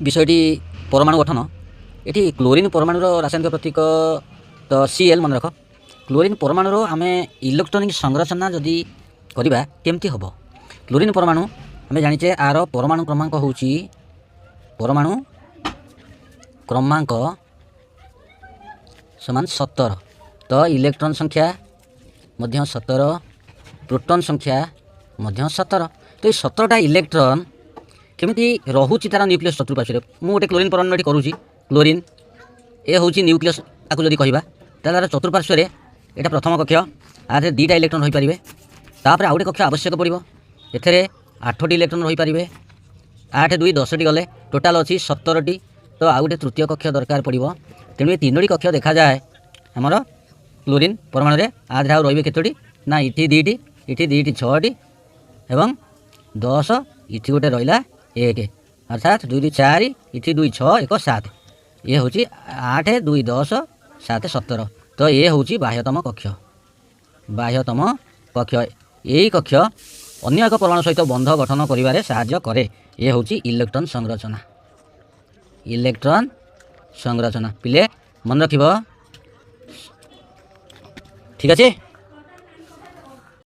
विषयटी परमाणु गठन ये क्लोरीन परमाणुर रासायनिक प्रतीक तो Cl मन रख। क्लोरीन परमाणुर आम इलेक्ट्रॉनिक संरचना जदि करवा केमती हम। क्लोरीन परमाणु आम जाचे आर परमाणु क्रमांक हूँ परमाणु क्रमांक समान 17 तो इलेक्ट्रॉन संख्या 17 प्रोटॉन संख्या 17 तो ये 17टा इलेक्ट्रॉन केमिति रोचे तार न्यूक्लियस चतुर्पार्श्व मुझे गोटे क्लोरीन परमाणु करुँची क्लोरीन ए हूँ न्यूक्लियस आपको जब कहवा तार चतुर्पार्श्व यहाँ प्रथम कक्ष आधे 2टा इलेक्ट्रॉन हो पारे तापर आउ गोटे कक्ष आवश्यक पड़ो एथे 8टी इलेक्ट्रॉन हो पारे 8 2 10टी गले टोटाल अच्छी 17टी तो आउ गोटे तृतीय कक्ष दरकार पड़ो तेणु ये 3टी कक्ष देखा जाए आमर क्लोरीन परमाणु में आधे आउ रे केतोटी ना इटी 2टी इटी 2टी 6टी एवं 10 इटी गोटे रहा 1 अर्थात 2 4 इटी 2 6 1 7 ये हूँ 8 2 10 7 17 तो ये हूँ बाह्यतम कक्ष यही कक्ष अन्य एक परमाणु सहित बंध गठन करिबारे साहाय्य करे ये हूँ इलेक्ट्रॉन संरचना पिले मन रखिब ठीक अच्छे।